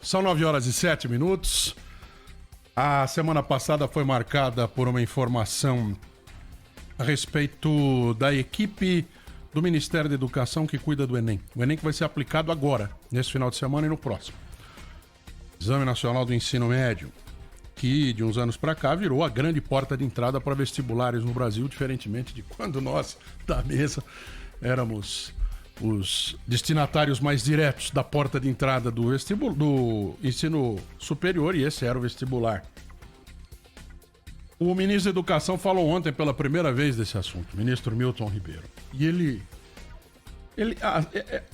São 9h07. A semana passada foi marcada por uma informação a respeito da equipe do Ministério da Educação que cuida do Enem. O Enem que vai ser aplicado agora, nesse final de semana e no próximo. Exame Nacional do Ensino Médio, que de uns anos para cá virou a grande porta de entrada para vestibulares no Brasil, diferentemente de quando nós, da mesa, éramos os destinatários mais diretos da porta de entrada do ensino superior, e esse era o vestibular. O ministro da Educação falou ontem pela primeira vez desse assunto, o ministro Milton Ribeiro. E ele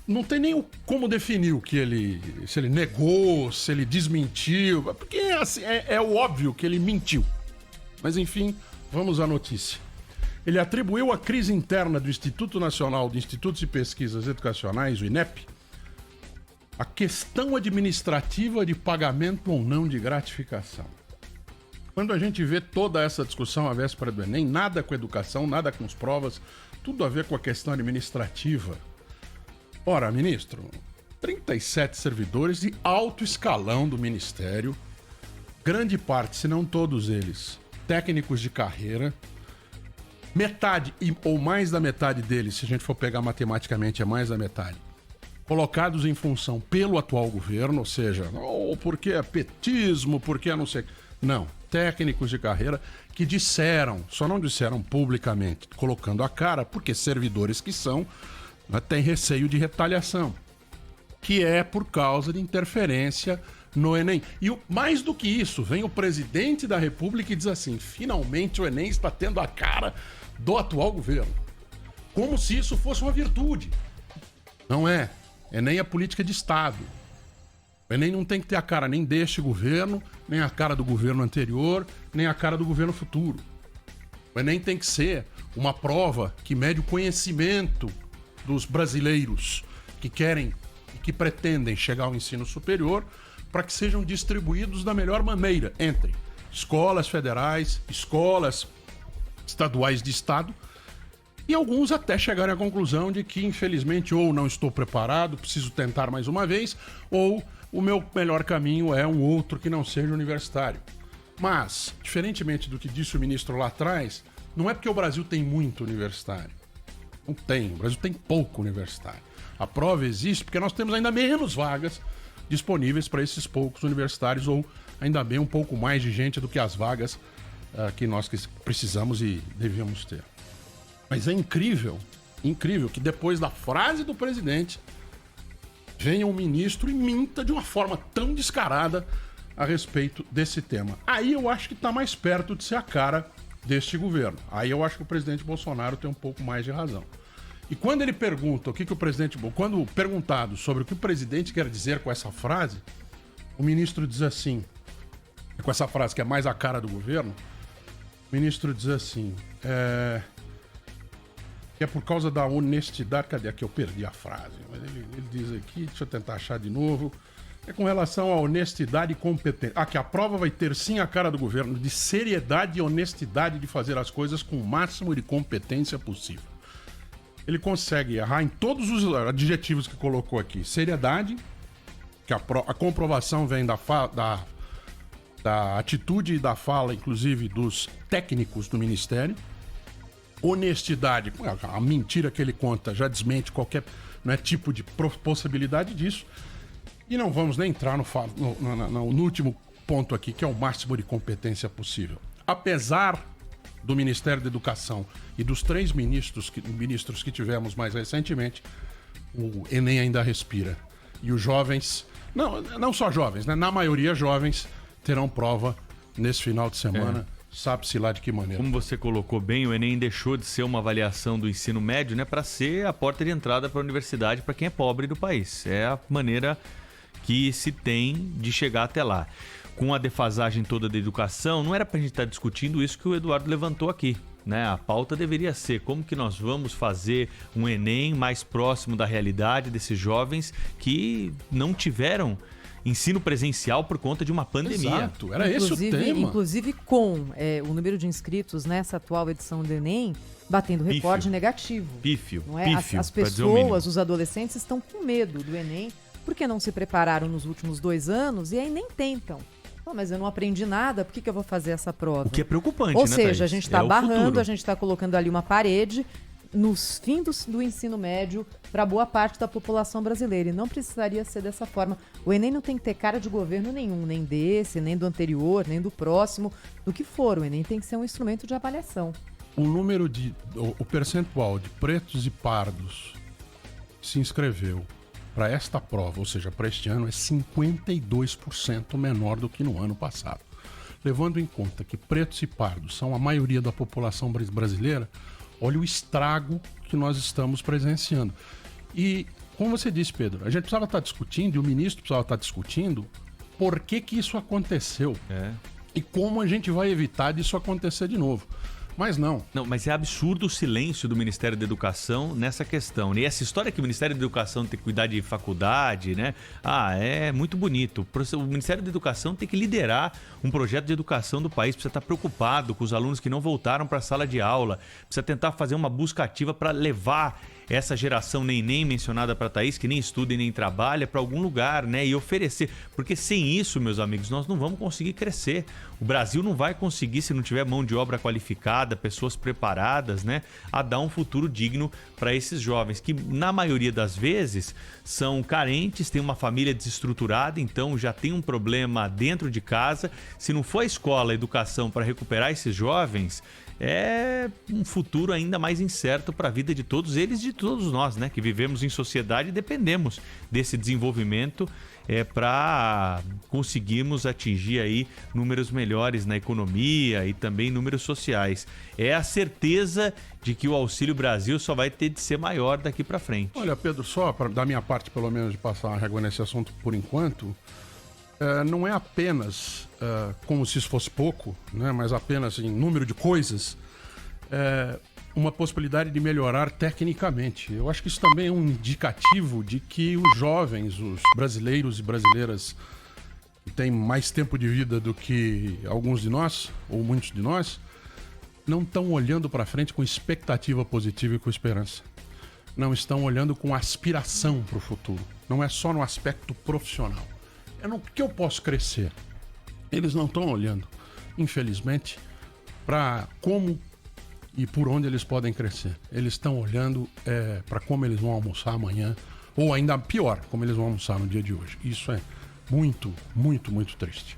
não tem nem como definir o que se ele negou, se ele desmentiu, porque assim, é óbvio que ele mentiu. Mas enfim, vamos à notícia. Ele atribuiu a crise interna do Instituto Nacional de Institutos e Pesquisas Educacionais, o INEP, a questão administrativa de pagamento ou não de gratificação. Quando a gente vê toda essa discussão à véspera do Enem, nada com educação, nada com as provas, tudo a ver com a questão administrativa. Ora, ministro, 37 servidores de alto escalão do Ministério, grande parte, se não todos eles, técnicos de carreira, metade ou mais da metade deles, se a gente for pegar matematicamente, é mais da metade, colocados em função pelo atual governo, ou seja, porque é petismo, porque é não sei... Não, técnicos de carreira que disseram, só não disseram publicamente, colocando a cara, porque servidores que são, têm receio de retaliação, que é por causa de interferência no Enem. E mais do que isso, vem o presidente da República e diz assim, finalmente o Enem está tendo a cara do atual governo. Como se isso fosse uma virtude. Não é. Enem é política de Estado. O Enem não tem que ter a cara nem deste governo, nem a cara do governo anterior, nem a cara do governo futuro. O Enem tem que ser uma prova que mede o conhecimento dos brasileiros que querem e que pretendem chegar ao ensino superior para que sejam distribuídos da melhor maneira entre escolas federais, escolas estaduais de estado, e alguns até chegarem à conclusão de que, infelizmente, ou não estou preparado, preciso tentar mais uma vez, ou o meu melhor caminho é um outro que não seja universitário. Mas, diferentemente do que disse o ministro lá atrás, não é porque o Brasil tem muito universitário. Não tem, o Brasil tem pouco universitário. A prova existe porque nós temos ainda menos vagas disponíveis para esses poucos universitários, ou ainda bem um pouco mais de gente do que as vagas que nós precisamos e devíamos ter. Mas é incrível que depois da frase do presidente venha um ministro e minta de uma forma tão descarada a respeito desse tema. Aí eu acho que está mais perto de ser a cara deste governo. Aí eu acho que o presidente Bolsonaro tem um pouco mais de razão. E quando ele pergunta quando perguntado sobre o que o presidente quer dizer com essa frase, o ministro diz assim, com essa frase que é mais a cara do governo, o ministro diz assim, que é por causa da honestidade, cadê aqui? Eu perdi a frase, mas ele diz aqui, deixa eu tentar achar de novo, é com relação à honestidade e competência. Que a prova vai ter sim a cara do governo, de seriedade e honestidade de fazer as coisas com o máximo de competência possível. Ele consegue errar em todos os adjetivos que colocou aqui. Seriedade, que a comprovação vem da atitude e da fala, inclusive, dos técnicos do Ministério. Honestidade, a mentira que ele conta já desmente qualquer tipo de possibilidade disso. E não vamos nem entrar no último ponto aqui, que é o máximo de competência possível. Apesar do Ministério da Educação e dos 3 ministros que tivemos mais recentemente, o Enem ainda respira. E os jovens, não só jovens, na maioria jovens, terão prova nesse final de semana. Sabe-se lá de que maneira. Como você colocou bem, o Enem deixou de ser uma avaliação do ensino médio, para ser a porta de entrada para a universidade para quem é pobre do país. É a maneira que se tem de chegar até lá. Com a defasagem toda da educação, não era para a gente estar discutindo isso que o Eduardo levantou aqui, A pauta deveria ser como que nós vamos fazer um Enem mais próximo da realidade desses jovens que não tiveram ensino presencial por conta de uma pandemia. Exato, era esse o tema. Inclusive com o número de inscritos nessa atual edição do Enem batendo recorde negativo. Pífio. Não é? As pessoas, os adolescentes estão com medo do Enem porque não se prepararam nos últimos 2 anos e aí nem tentam. Mas eu não aprendi nada, por que eu vou fazer essa prova? O que é preocupante, Ou né, seja, Thaís? a gente está o barrando, futuro. a gente está colocando ali uma parede nos fins do ensino médio para boa parte da população brasileira. E não precisaria ser dessa forma. O Enem não tem que ter cara de governo nenhum, nem desse, nem do anterior, nem do próximo, do que for. O Enem tem que ser um instrumento de avaliação. O percentual de pretos e pardos que se inscreveu para esta prova, ou seja, para este ano, é 52% menor do que no ano passado. Levando em conta que pretos e pardos são a maioria da população brasileira, olha o estrago que nós estamos presenciando. E, como você disse, Pedro, a gente precisava estar discutindo, e o ministro precisava estar discutindo, por que isso aconteceu. E como a gente vai evitar disso acontecer de novo. Mas não. Não, mas é absurdo o silêncio do Ministério da Educação nessa questão. E essa história que o Ministério da Educação tem que cuidar de faculdade, né? É muito bonito. O Ministério da Educação tem que liderar um projeto de educação do país. Precisa estar preocupado com os alunos que não voltaram para a sala de aula. Precisa tentar fazer uma busca ativa para levar essa geração nem mencionada para Thaís, que nem estuda e nem trabalha, para algum lugar, né? E oferecer. Porque sem isso, meus amigos, nós não vamos conseguir crescer. O Brasil não vai conseguir, se não tiver mão de obra qualificada, pessoas preparadas, né? A dar um futuro digno para esses jovens, que na maioria das vezes são carentes, têm uma família desestruturada, então já tem um problema dentro de casa. Se não for a escola, a educação para recuperar esses jovens, é um futuro ainda mais incerto para a vida de todos eles e de todos nós, né? Que vivemos em sociedade e dependemos desse desenvolvimento para conseguirmos atingir aí números melhores na economia e também números sociais. É a certeza de que o Auxílio Brasil só vai ter de ser maior daqui para frente. Olha, Pedro, só da minha parte, pelo menos, de passar a régua nesse assunto por enquanto, não é apenas, como se isso fosse pouco, né, mas apenas em número de coisas, uma possibilidade de melhorar tecnicamente. Eu acho que isso também é um indicativo de que os jovens, os brasileiros e brasileiras que têm mais tempo de vida do que alguns de nós, ou muitos de nós, não estão olhando para frente com expectativa positiva e com esperança. Não estão olhando com aspiração para o futuro. Não é só no aspecto profissional. No que eu posso crescer? Eles não estão olhando, infelizmente, para como e por onde eles podem crescer. Eles estão olhando para como eles vão almoçar amanhã, ou ainda pior, como eles vão almoçar no dia de hoje. Isso é muito, muito, muito triste.